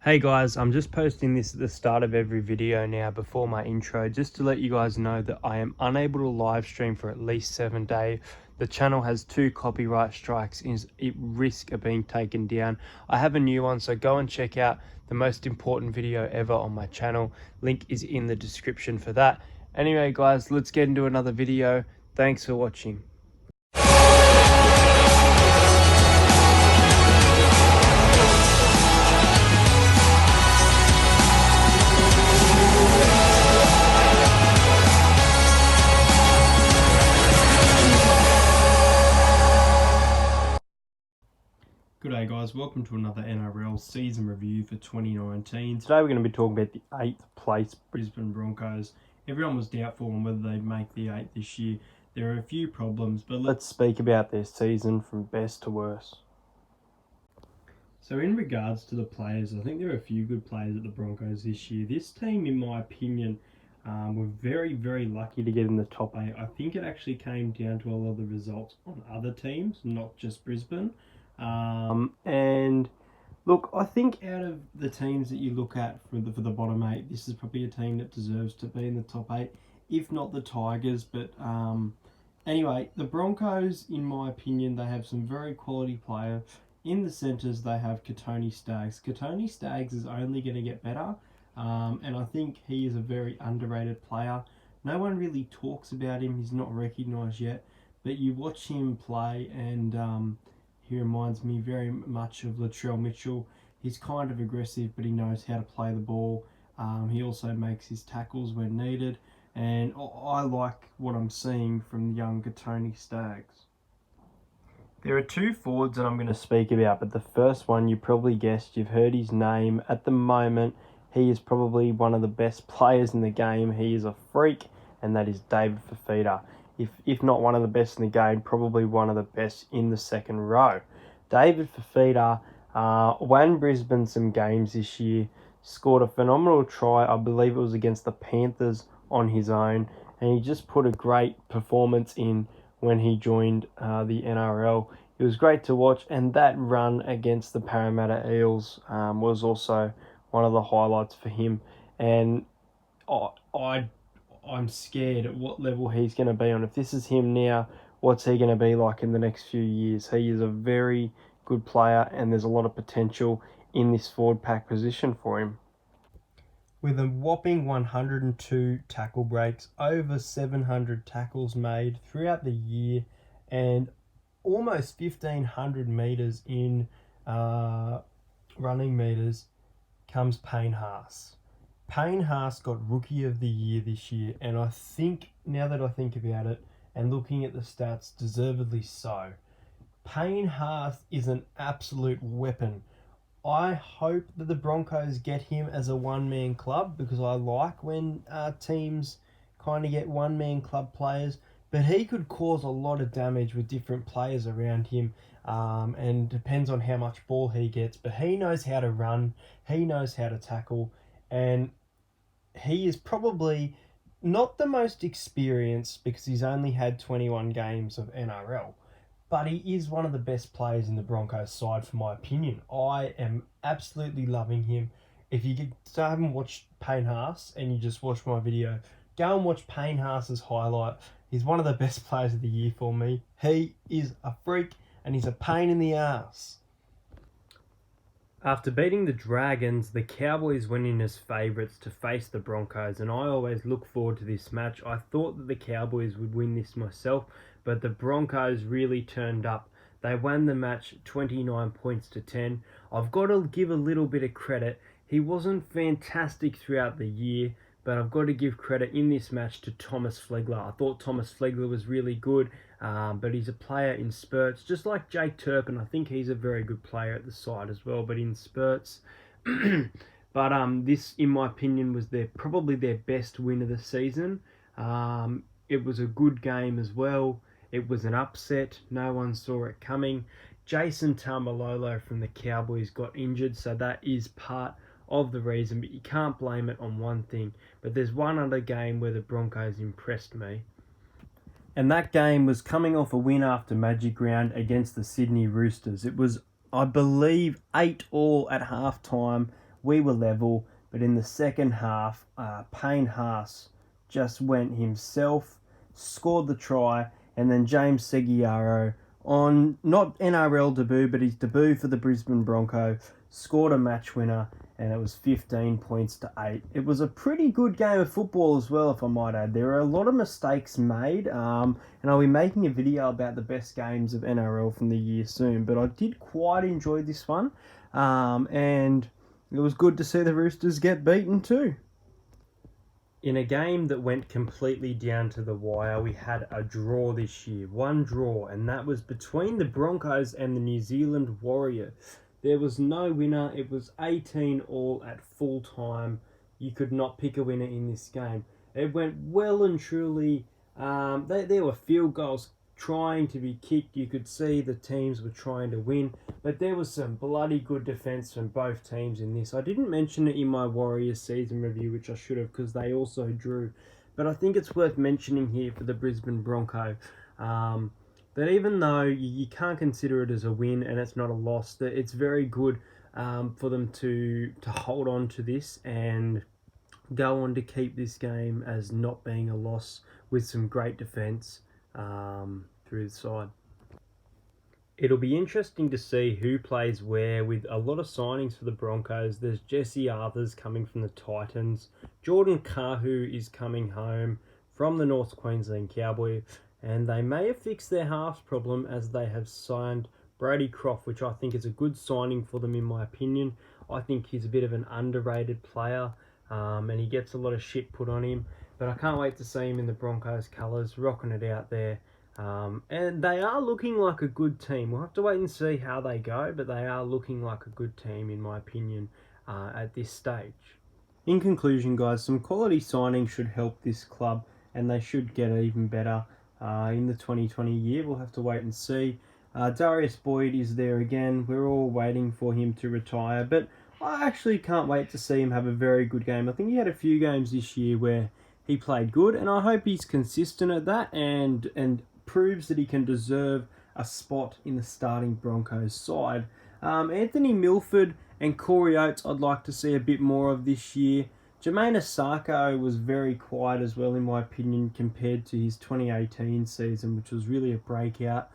Hey guys, I'm just posting this at the start of every video now before my intro, just to let you guys know that I am unable to live stream for at least 7 days. The channel has 2 copyright strikes, is at risk of being taken down. I have a new one, so go and check out the most important video ever on my channel. Link is in the description for that. Anyway guys, let's get into another video. Thanks for watching. G'day guys, welcome to another NRL season review for 2019. Today we're going to be talking about the 8th place Brisbane Broncos. Everyone was doubtful on whether they'd make the 8th this year. There are a few problems, but let's speak about their season from best to worst. So in regards to the players, I think there are a few good players at the Broncos this year. This team, in my opinion, were very, very lucky to get in the top 8. I think it actually came down to a lot of the results on other teams, not just Brisbane. And look, I think out of the teams that you look at for the bottom 8, this is probably a team that deserves to be in the top 8, if not the Tigers. But anyway, the Broncos, in my opinion, they have some very quality players. In the centres, they have Tony Staggs. Tony Staggs is only going to get better, and I think he is a very underrated player. No one really talks about him. He's not recognised yet, but you watch him play and he reminds me very much of Latrell Mitchell. He's kind of aggressive, but he knows how to play the ball. He also makes his tackles when needed. And I like what I'm seeing from young Tony Staggs. There are 2 forwards that I'm going to speak about, but the first one you probably guessed, you've heard his name. At the moment, he is probably one of the best players in the game. He is a freak, and that is David Fifita. If not one of the best in the game, probably one of the best in the second row. David Fifita won Brisbane some games this year, scored a phenomenal try. I believe it was against the Panthers on his own, and he just put a great performance in when he joined the NRL. It was great to watch, and that run against the Parramatta Eels was also one of the highlights for him. And I'm scared at what level he's going to be on. If this is him now, what's he going to be like in the next few years? He is a very good player, and there's a lot of potential in this forward pack position for him. With a whopping 102 tackle breaks, over 700 tackles made throughout the year, and almost 1,500 metres in running metres, comes Payne Haas. Payne Haas got Rookie of the Year this year, and I think, now that I think about it, and looking at the stats, deservedly so. Payne Haas is an absolute weapon. I hope that the Broncos get him as a one-man club, because I like when teams kind of get one-man club players, but he could cause a lot of damage with different players around him, and depends on how much ball he gets, but he knows how to run, he knows how to tackle, and he is probably not the most experienced because he's only had 21 games of NRL, but he is one of the best players in the Broncos side, for my opinion. I am absolutely loving him. If you haven't watched Payne Haas and you just watched my video, go and watch Payne Haas's highlight. He's one of the best players of the year for me. He is a freak, and he's a pain in the ass. After beating the Dragons, the Cowboys went in as favourites to face the Broncos, and I always look forward to this match. I thought that the Cowboys would win this myself, but the Broncos really turned up. They won the match 29 points to 10. I've got to give a little bit of credit. He wasn't fantastic throughout the year, but I've got to give credit in this match to Thomas Flegler. I thought Thomas Flegler was really good, but he's a player in spurts, just like Jake Turpin. I think he's a very good player at the side as well, but in spurts. But this, in my opinion, was probably their best win of the season. It was a good game as well. It was an upset. No one saw it coming. Jason Taumalolo from the Cowboys got injured, so that is part of the reason, but you can't blame it on one thing. But there's one other game where the Broncos impressed me, and that game was coming off a win after Magic Round against the Sydney Roosters. It was, I believe, 8-all at halftime We were level, but in the second half, Payne Haas just went himself, scored the try, and then James Seguiaro, on not NRL debut, but his debut for the Brisbane Broncos, scored a match winner, and it was 15 points to 8. It was a pretty good game of football as well, if I might add. There were a lot of mistakes made, and I'll be making a video about the best games of NRL from the year soon, but I did quite enjoy this one, and it was good to see the Roosters get beaten too. In a game that went completely down to the wire, we had a draw this year. One draw, and that was between the Broncos and the New Zealand Warriors. There was no winner. It was 18 all at full time. You could not pick a winner in this game. It went well and truly. There were field goals trying to be kicked. You could see the teams were trying to win, but there was some bloody good defence from both teams in this. I didn't mention it in my Warriors season review, which I should have, because they also drew, but I think it's worth mentioning here for the Brisbane Broncos that even though you can't consider it as a win and it's not a loss, that it's very good for them to hold on to this and go on to keep this game as not being a loss with some great defence through the side. It'll be interesting to see who plays where with a lot of signings for the Broncos. There's Jesse Arthurs coming from the Titans. Jordan Kahu is coming home from the North Queensland Cowboys, and they may have fixed their halves problem as they have signed Brady Croft, which I think is a good signing for them in my opinion. I think he's a bit of an underrated player, and he gets a lot of shit put on him. But I can't wait to see him in the Broncos colours, rocking it out there. And they are looking like a good team. We'll have to wait and see how they go, but they are looking like a good team, in my opinion, at this stage. In conclusion, guys, some quality signings should help this club, and they should get even better in the 2020 year. We'll have to wait and see. Darius Boyd is there again. We're all waiting for him to retire, but I actually can't wait to see him have a very good game. I think he had a few games this year where he played good, and I hope he's consistent at that and proves that he can deserve a spot in the starting Broncos side. Anthony Milford and Corey Oates I'd like to see a bit more of this year. Jermaine Asako was very quiet as well, in my opinion, compared to his 2018 season, which was really a breakout.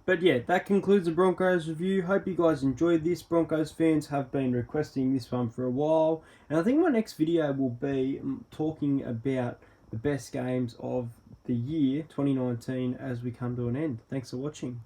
But yeah, that concludes the Broncos review. Hope you guys enjoyed this. Broncos fans have been requesting this one for a while, and I think my next video will be talking about the best games of the year 2019 as we come to an end. Thanks for watching.